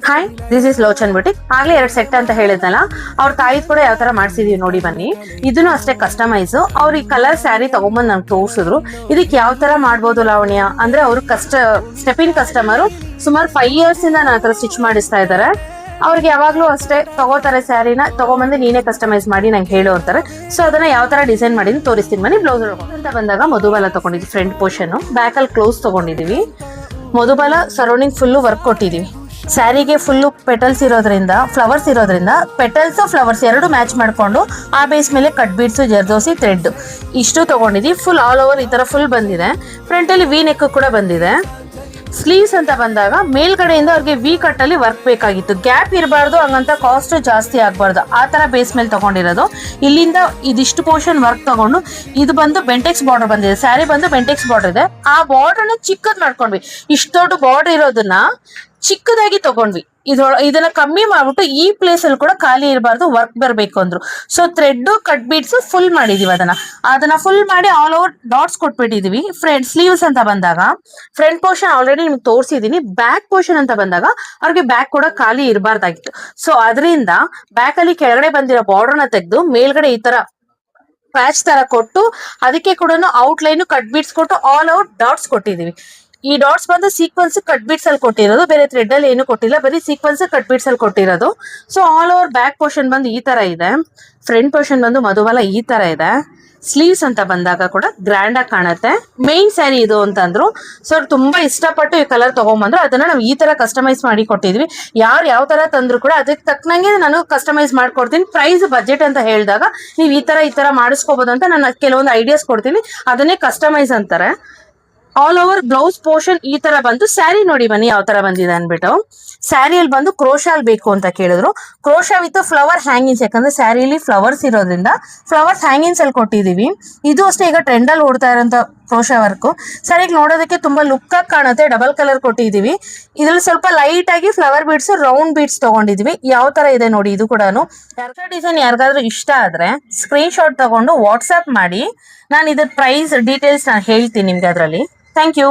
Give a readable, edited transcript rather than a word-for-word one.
Hi, this is Lochan boutique. ಆಗ್ಲೇ 2 set ಅಂತ ಹೇಳಿದ್ನಲ್ಲ, ಅವ್ರ ತಾಯಿದ್ ಕೂಡ ಯಾವ ತರ ಮಾಡ್ಸಿದೀವಿ ನೋಡಿ ಬನ್ನಿ. ಇದನ್ನು ಅಷ್ಟೇ ಕಸ್ಟಮೈಸ್. ಅವ್ರ ಈ ಕಲರ್ ಸ್ಯಾರಿ ತಗೊಂಬಂದ್ ನಂಗೆ ತೋರ್ಸಿದ್ರು. ಇದಕ್ಕೆ ಯಾವ ತರ ಮಾಡ್ಬೋದು ಲಾವಣ್ಯ ಅಂದ್ರೆ, ಅವರು ಸ್ಟೆಪಿನ್ ಕಸ್ಟಮರ್ ಸುಮಾರು 5 years ಇಂದ ನನ್ನ ಹತ್ರ ಸ್ಟಿಚ್ ಮಾಡಿಸ್ತಾ ಇದಾರೆ. ಅವ್ರಿಗೆ ಯಾವಾಗ್ಲೂ ಅಷ್ಟೇ ತಗೋತಾರೆ ಸ್ಯಾರಿನ ತಗೊಂಬಂದು ನೀನೇ ಕಸ್ಟಮೈಸ್ ಮಾಡಿ ನಂಗೆ ಹೇಳು ಅಂತಾರೆ. ಸೊ ಅದನ್ನ ಯಾವ ತರ ಡಿಸೈನ್ ಮಾಡಿ ತೋರಿಸ್ತೀನಿ ಬನ್ನಿ. ಬ್ಲೌಸ್ ಅಂತ ಬಂದಾಗ ಮಧುಬಾಲ ತಗೊಂಡಿದ್ವಿ, ಫ್ರಂಟ್ ಪೋರ್ಷನ್, ಬ್ಯಾಕ್ ಅಲ್ಲಿ ಕ್ಲೋಸ್ ತಗೊಂಡಿದೀವಿ. ಮಧುಬಾಲ ಸರೌಂಡಿಂಗ್ ಫುಲ್ಲು ವರ್ಕ್ ಕೊಟ್ಟಿದೀವಿ. ಸ್ಯಾರಿಗೆ ಫುಲ್ಲು ಪೆಟಲ್ಸ್ ಇರೋದ್ರಿಂದ, ಫ್ಲವರ್ಸ್ ಇರೋದ್ರಿಂದ ಪೆಟಲ್ಸ್ ಫ್ಲವರ್ಸ್ ಎರಡು ಮ್ಯಾಚ್ ಮಾಡ್ಕೊಂಡು ಆ ಬೇಸ್ ಮೇಲೆ ಕಟ್ ಬೀಡ್ಸ್, ಜರ್ದೋಸಿ, ಥ್ರೆಡ್ ಇಷ್ಟು ತಗೊಂಡಿದ್ವಿ. ಫುಲ್ ಆಲ್ ಓವರ್ ಈ ತರ ಫುಲ್ ಬಂದಿದೆ. ಫ್ರಂಟ್ ಅಲ್ಲಿ ವಿ ನೆಕ್ ಕೂಡ ಬಂದಿದೆ. ಸ್ಲೀವ್ಸ್ ಅಂತ ಬಂದಾಗ ಮೇಲ್ಗಡೆಯಿಂದ ಅವ್ರಿಗೆ ವಿ ಕಟ್ ಅಲ್ಲಿ ವರ್ಕ್ ಬೇಕಾಗಿತ್ತು. ಗ್ಯಾಪ್ ಇರಬಾರ್ದು, ಹಂಗಂತ ಕಾಸ್ಟ್ ಜಾಸ್ತಿ ಆಗ್ಬಾರ್ದು, ಆ ತರ ಬೇಸ್ ಮೇಲೆ ತಗೊಂಡಿರೋದು. ಇಲ್ಲಿಂದ ಇದಿಷ್ಟು ಪೋರ್ಷನ್ ವರ್ಕ್ ತಗೊಂಡು ಇದು ಬಂದು ಬೆಂಟೆಕ್ಸ್ ಬಾರ್ಡರ್ ಬಂದಿದೆ. ಸ್ಯಾರಿ ಬಂದು ಬೆಂಟೆಕ್ಸ್ ಬಾರ್ಡರ್ ಇದೆ. ಆ ಬಾರ್ಡರ್ನ ಚಿಕ್ಕದ್ ಮಾಡ್ಕೊಂಡ್ವಿ. ಇಷ್ಟು ದೊಡ್ಡ ಬಾರ್ಡರ್ ಇರೋದನ್ನ ಚಿಕ್ಕದಾಗಿ ತಗೊಂಡ್ವಿ. ಇದನ್ನ ಕಮ್ಮಿ ಮಾಡ್ಬಿಟ್ಟು ಈ ಪ್ಲೇಸ್ ಅಲ್ಲಿ ಕೂಡ ಖಾಲಿ ಇರಬಾರ್ದು, ವರ್ಕ್ ಬರಬೇಕು ಅಂದ್ರು. So thread cut beads full ಮಾಡಿದೀವಿ. ಅದನ್ನ ಫುಲ್ ಮಾಡಿ ಆಲ್ ಓವರ್ ಡಾಟ್ಸ್ ಕೊಟ್ಬಿಟ್ಟಿದೀವಿ. ಸ್ಲೀವ್ಸ್ ಅಂತ ಬಂದಾಗ ಫ್ರಂಟ್ ಪೋರ್ಷನ್ ಆಲ್ರೆಡಿ ನಿಮ್ಗೆ ತೋರಿಸಿದೀನಿ. ಬ್ಯಾಕ್ ಪೋರ್ಷನ್ ಅಂತ ಬಂದಾಗ ಅವ್ರಿಗೆ ಬ್ಯಾಕ್ ಕೂಡ ಖಾಲಿ ಇರಬಾರ್ದಾಗಿತ್ತು. ಸೊ ಅದರಿಂದ ಬ್ಯಾಕ್ ಅಲ್ಲಿ ಕೆಳಗಡೆ ಬಂದಿರೋ ಬಾರ್ಡರ್ನ ತೆಗೆದು ಮೇಲ್ಗಡೆ ಈ ತರ ಪ್ಯಾಚ್ ತರ ಕೊಟ್ಟು ಅದಕ್ಕೆ ಕೂಡ ಔಟ್ಲೈನ್ ಕಟ್ ಬೀಡ್ಸ್ ಕೊಟ್ಟು ಆಲ್ ಓವರ್ ಡಾಟ್ಸ್ ಕೊಟ್ಟಿದೀವಿ. ಈ ಡಾಟ್ಸ್ ಬಂದು ಸೀಕ್ವೆನ್ಸ್ ಕಟ್ ಬೀಡ್ಸ್ ಅಲ್ಲಿ ಕೊಟ್ಟಿರೋದು, ಬೇರೆ ಥ್ರೆಡ್ ಅಲ್ಲಿ ಏನು ಕೊಟ್ಟಿಲ್ಲ, ಬರೀ ಸೀಕ್ವೆನ್ಸ್ ಕಟ್ ಬೀಡ್ಸ್ ಅಲ್ಲಿ ಕೊಟ್ಟಿರೋದು. So all over back portion ಬಂದು ಈ ತರ ಇದೆ. ಫ್ರಂಟ್ ಪೋರ್ಷನ್ ಬಂದು ಮಧುಬಾಲ ಈ ತರ ಇದೆ. ಸ್ಲೀವ್ಸ್ ಅಂತ ಬಂದಾಗ ಕೂಡ ಗ್ರ್ಯಾಂಡ್ ಆಗಿ ಕಾಣುತ್ತೆ. ಮೇನ್ ಸ್ಯಾರಿ ಇದು ಅಂತಂದ್ರು. ಸೊ ಅವ್ರು ತುಂಬಾ ಇಷ್ಟಪಟ್ಟು ಈ ಕಲರ್ ತಗೊಂಡ್ಬಂದ್ರು. ಅದನ್ನ ನಾವು ಈ ತರ ಕಸ್ಟಮೈಸ್ ಮಾಡಿ ಕೊಟ್ಟಿದ್ವಿ. ಯಾರು ಯಾವ ತರ ತಂದ್ರು ಕೂಡ ಅದಕ್ಕೆ ತಕ್ಕನಂಗೆ ನಾನು ಕಸ್ಟಮೈಸ್ ಮಾಡ್ಕೊಡ್ತೀನಿ. ಪ್ರೈಸ್ ಬಜೆಟ್ ಅಂತ ಹೇಳಿದಾಗ ನೀವು ಈ ತರ ಮಾಡಿಸ್ಕೋಬಹುದು ಅಂತ ನಾನು ಕೆಲವೊಂದು ಐಡಿಯಾಸ್ ಕೊಡ್ತೀನಿ. ಅದನ್ನೇ ಕಸ್ಟಮೈಸ್ ಅಂತಾರೆ. ಆಲ್ ಓವರ್ ಬ್ಲೌಸ್ ಪೋರ್ಷನ್ ಈ ತರ ಬಂದು ಸ್ಯಾರಿ ನೋಡಿ ಬನ್ನಿ ಯಾವ ತರ ಬಂದಿದೆ ಅನ್ಬಿಟ್ಟು. ಸ್ಯಾರಿಯಲ್ಲಿ ಬಂದು ಕ್ರೋಶಾಲ್ ಬೇಕು ಅಂತ ಕೇಳಿದ್ರು. ಕ್ರೋಶಾ ವಿತ್ ಫ್ಲವರ್ ಹ್ಯಾಂಗಿಂಗ್ಸ್, ಯಾಕಂದ್ರೆ ಸ್ಯಾರಿಲಿ ಫ್ಲವರ್ಸ್ ಇರೋದ್ರಿಂದ ಫ್ಲವರ್ಸ್ ಹ್ಯಾಂಗಿಂಗ್ಸ್ ಅಲ್ಲಿ ಕೊಟ್ಟಿದೀವಿ. ಇದು ಅಷ್ಟೇ ಈಗ ಟ್ರೆಂಡ್ ಅಲ್ಲಿ ಓಡ್ತಾ ಇರೋಂತ ಕ್ರೋಶಾ ವರ್ಕ್. ಸ್ಯಾರಿಗೆ ನೋಡೋದಕ್ಕೆ ತುಂಬಾ ಲುಕ್ ಆಗಿ ಕಾಣುತ್ತೆ. ಡಬಲ್ ಕಲರ್ ಕೊಟ್ಟಿದೀವಿ. ಇದ್ರಲ್ಲಿ ಸ್ವಲ್ಪ ಲೈಟ್ ಆಗಿ ಫ್ಲವರ್ ಬೀಡ್ಸ್, ರೌಂಡ್ ಬೀಡ್ಸ್ ತಗೊಂಡಿದೀವಿ. ಯಾವ ತರ ಇದೆ ನೋಡಿ. ಇದು ಕೂಡ ಡಿಸೈನ್ ಯಾರಿಗಾದ್ರೂ ಇಷ್ಟ ಆದ್ರೆ ಸ್ಕ್ರೀನ್ ಶಾಟ್ ತಗೊಂಡು ವಾಟ್ಸ್ಆಪ್ ಮಾಡಿ. ನಾನು ಇದ್ರ ಪ್ರೈಸ್ ಡೀಟೇಲ್ಸ್ ನಾನು ಹೇಳ್ತೀನಿ ನಿಮ್ಗೆ ಅದರಲ್ಲಿ. Thank you.